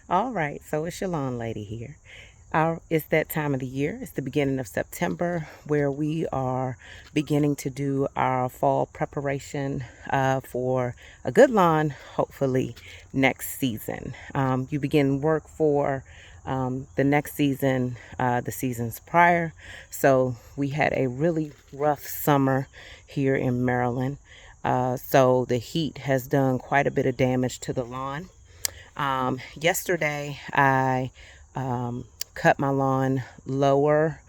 All right, so it's your lawn lady here. It's that time of the year. It's the beginning of September where we are beginning to do our fall preparation for a good lawn, hopefully next season. You begin work for the next season, the seasons prior. So we had a really rough summer here in Maryland. So the heat has done quite a bit of damage to the lawn. Yesterday, I cut my lawn lower,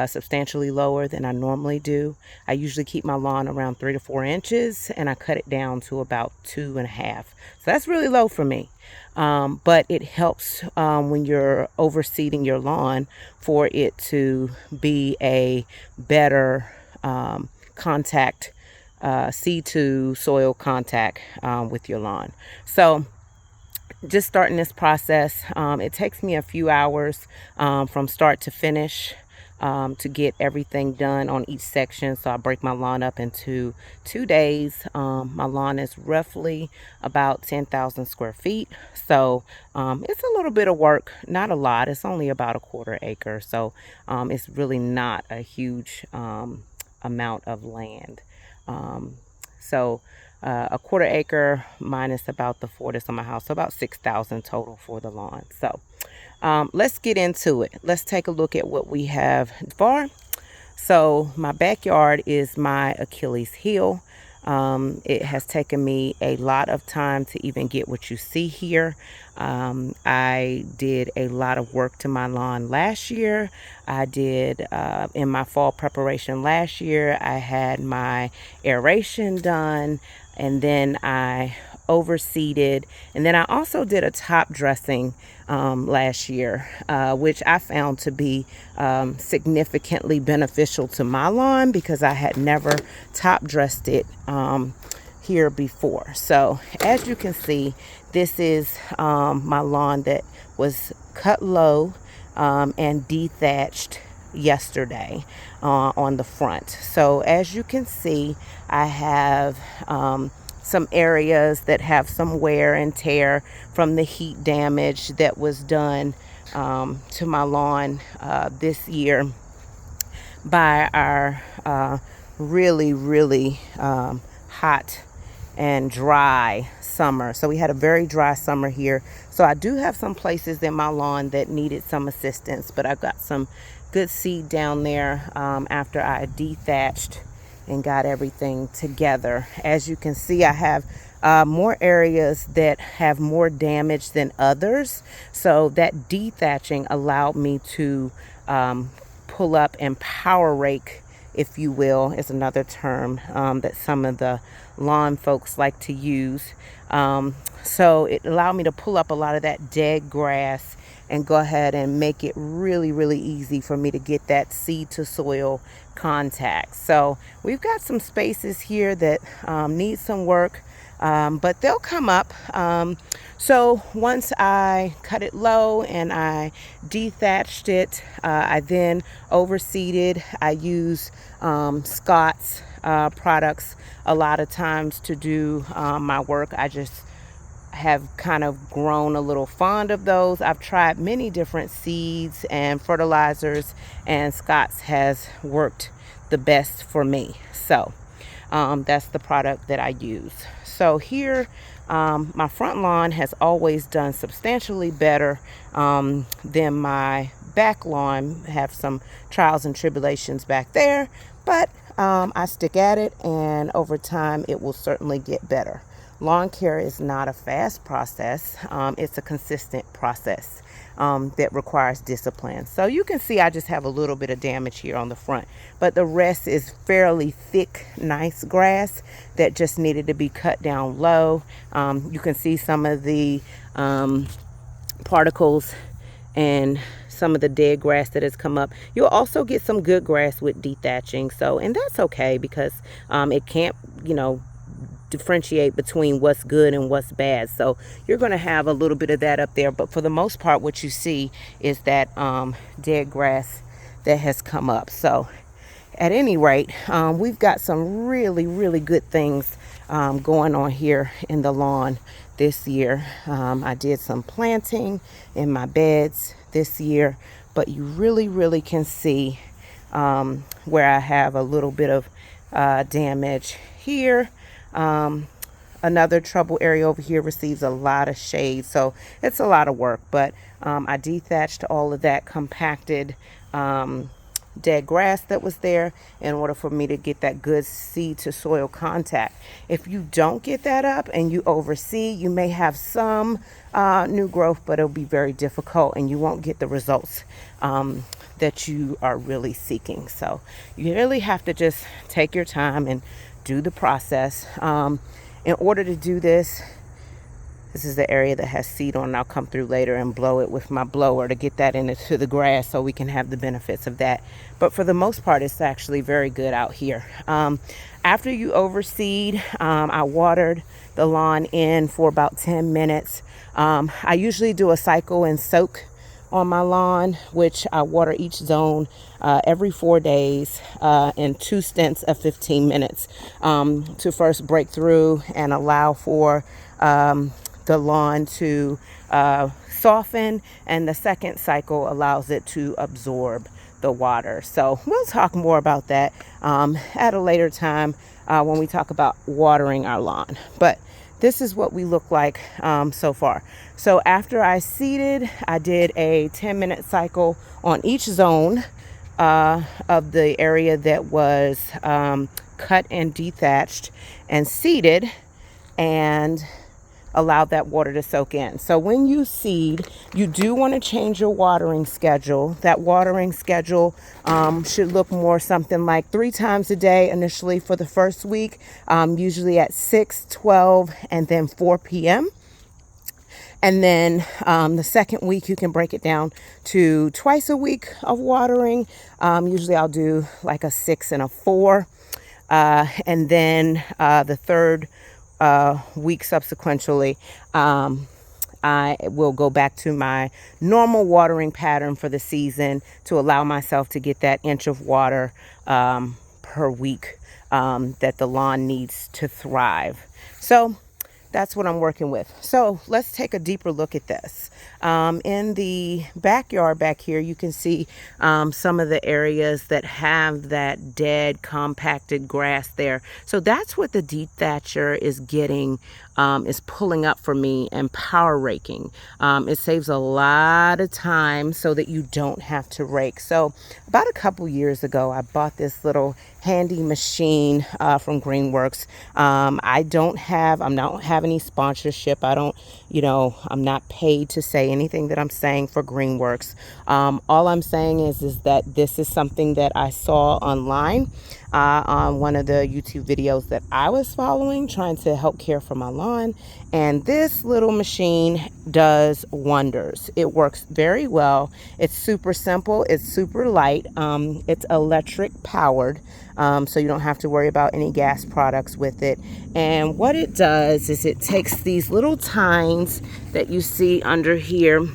substantially lower than I normally do. I usually keep my lawn around 3 to 4 inches, and I cut it down to about 2.5. So that's really low for me. But it helps when you're overseeding your lawn for it to be a better contact, seed to soil contact with your lawn. So just starting this process, it takes me a few hours from start to finish to get everything done on each section. So I break my lawn up into 2 days. My lawn is roughly about 10,000 square feet. So it's a little bit of work, not a lot. It's only about a quarter acre. So it's really not a huge amount of land. So a quarter acre minus about the 4 that's on my house, so about 6,000 total for the lawn. So let's get into it. Let's take a look at what we have far. So my backyard is my Achilles heel. It has taken me a lot of time to even get what you see here. I did a lot of work to my lawn last year. I did in my fall preparation last year, I had my aeration done, and then I overseeded, and then I also did a top dressing last year, which I found to be significantly beneficial to my lawn because I had never top dressed it here before. So as you can see, this is my lawn that was cut low and dethatched yesterday on the front. So as you can see, I have some areas that have some wear and tear from the heat damage that was done to my lawn this year by our really hot and dry summer. So we had a very dry summer here. So I do have some places in my lawn that needed some assistance, but I got some good seed down there after I dethatched and got everything together. As you can see, I have more areas that have more damage than others. So that dethatching allowed me to pull up and power rake, if you will, is another term that some of the lawn folks like to use. So it allowed me to pull up a lot of that dead grass and go ahead and make it really easy for me to get that seed to soil contact. So we've got some spaces here that need some work, but they'll come up. So once I cut it low and I dethatched it, I then overseeded. I use Scott's products a lot of times to do my work. I just have kind of grown a little fond of those. I've tried many different seeds and fertilizers, and Scott's has worked the best for me. So that's the product that I use. So here, my front lawn has always done substantially better than my back lawn. Have some trials and tribulations back there, but I stick at it, and over time it will certainly get better. Lawn care is not a fast process. It's a consistent process that requires discipline. So you can see I just have a little bit of damage here on the front, but the rest is fairly thick, nice grass that just needed to be cut down low. You can see some of the particles and some of the dead grass that has come up. You'll also get some good grass with dethatching. So, and that's okay because it can't, differentiate between what's good and what's bad. So you're going to have a little bit of that up there, but for the most part what you see is that dead grass that has come up. So at any rate, we've got some really good things going on here in the lawn this year. I did some planting in my beds this year, but you really can see where I have a little bit of damage here. Another trouble area over here receives a lot of shade, so it's a lot of work, but I dethatched all of that compacted dead grass that was there in order for me to get that good seed to soil contact. If you don't get that up and you overseed, you may have some new growth, but it'll be very difficult and you won't get the results that you are really seeking. So you really have to just take your time and do the process. In order to do this, this is the area that has seed on. I'll come through later and blow it with my blower to get that into the grass so we can have the benefits of that. But for the most part, it's actually very good out here. After you overseed, I watered the lawn in for about 10 minutes. I usually do a cycle and soak on my lawn, which I water each zone every 4 days in 2 stints of 15 minutes to first break through and allow for the lawn to soften, and the second cycle allows it to absorb the water. So we'll talk more about that at a later time when we talk about watering our lawn. But this is what we look like so far. So after I seeded, I did a 10-minute cycle on each zone of the area that was cut and dethatched and seeded, and allow that water to soak in. So when you seed, you do want to change your watering schedule. That watering schedule should look more something like 3 times a day initially for the first week, usually at 6, 12, and then 4 p.m. And then the second week, you can break it down to twice a week of watering. Usually I'll do like a 6 and a 4. And then the third week subsequently, I will go back to my normal watering pattern for the season to allow myself to get that inch of water per week that the lawn needs to thrive. So that's what I'm working with. So let's take a deeper look at this. In the backyard back here, you can see some of the areas that have that dead compacted grass there. So that's what the dethatcher is getting, is pulling up for me and power raking. It saves a lot of time so that you don't have to rake. So about a couple years ago, I bought this little handy machine from Greenworks. I don't have any sponsorship. I'm not paid to say anything that I'm saying for Greenworks. All I'm saying is that this is something that I saw online on one of the YouTube videos that I was following, trying to help care for my lawn. And this little machine does wonders. It works very well. It's super simple. It's super light. It's electric powered. So you don't have to worry about any gas products with it. And what it does is it takes these little tines that you see under here,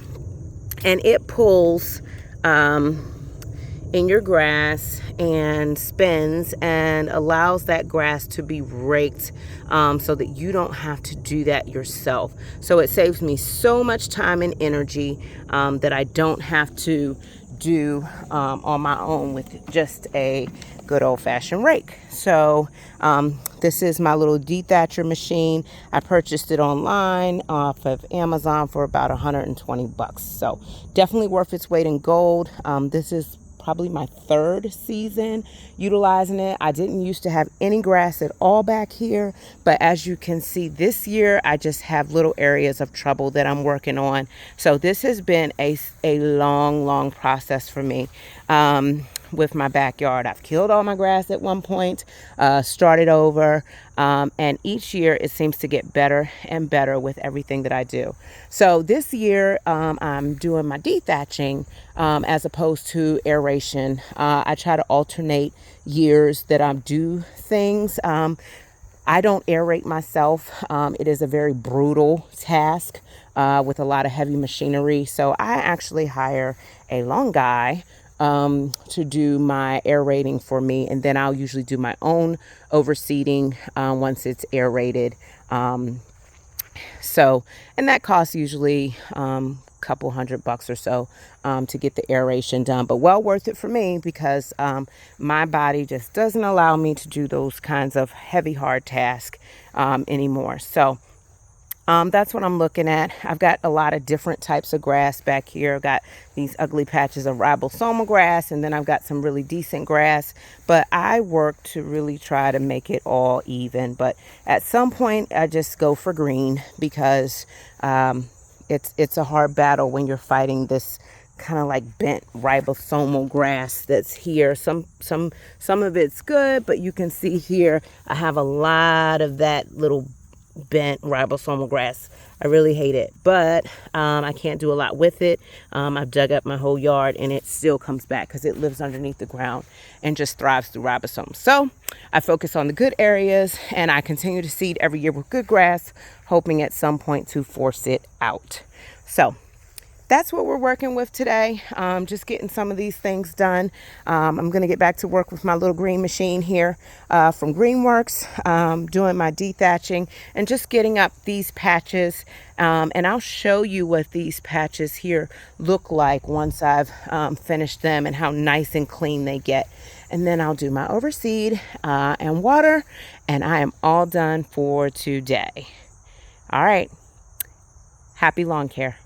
and it pulls in your grass and spins and allows that grass to be raked so that you don't have to do that yourself. So it saves me so much time and energy that I don't have to do on my own with just a good old-fashioned rake. So this is my little dethatcher machine. I purchased it online off of Amazon for about $120. So definitely worth its weight in gold. This is probably my 3rd season utilizing it. I didn't used to have any grass at all back here, but as you can see this year, I just have little areas of trouble that I'm working on. So this has been a long process for me with my backyard. I've killed all my grass at one point, started over, and each year it seems to get better and better with everything that I do. So this year I'm doing my dethatching as opposed to aeration. I try to alternate years that I do things. I don't aerate myself. It is a very brutal task with a lot of heavy machinery. So I actually hire a lawn guy to do my aerating for me, and then I'll usually do my own overseeding once it's aerated. So, and that costs usually couple $100 or so to get the aeration done, but well worth it for me because my body just doesn't allow me to do those kinds of heavy, hard tasks anymore. So that's what I'm looking at. I've got a lot of different types of grass back here. I've got these ugly patches of ribosoma grass, and then I've got some really decent grass. But I work to really try to make it all even. But at some point, I just go for green because it's a hard battle when you're fighting this kind of like bent ribosomal grass that's here. Some of it's good, but you can see here I have a lot of that little bent ribosomal grass. I really hate it, but I can't do a lot with it. I've dug up my whole yard and it still comes back because it lives underneath the ground and just thrives through ribosomes. So I focus on the good areas and I continue to seed every year with good grass, hoping at some point to force it out. So that's what we're working with today. Just getting some of these things done. I'm going to get back to work with my little green machine here from Greenworks, doing my dethatching and just getting up these patches. And I'll show you what these patches here look like once I've finished them and how nice and clean they get. And then I'll do my overseed and water, and I am all done for today. All right. Happy lawn care.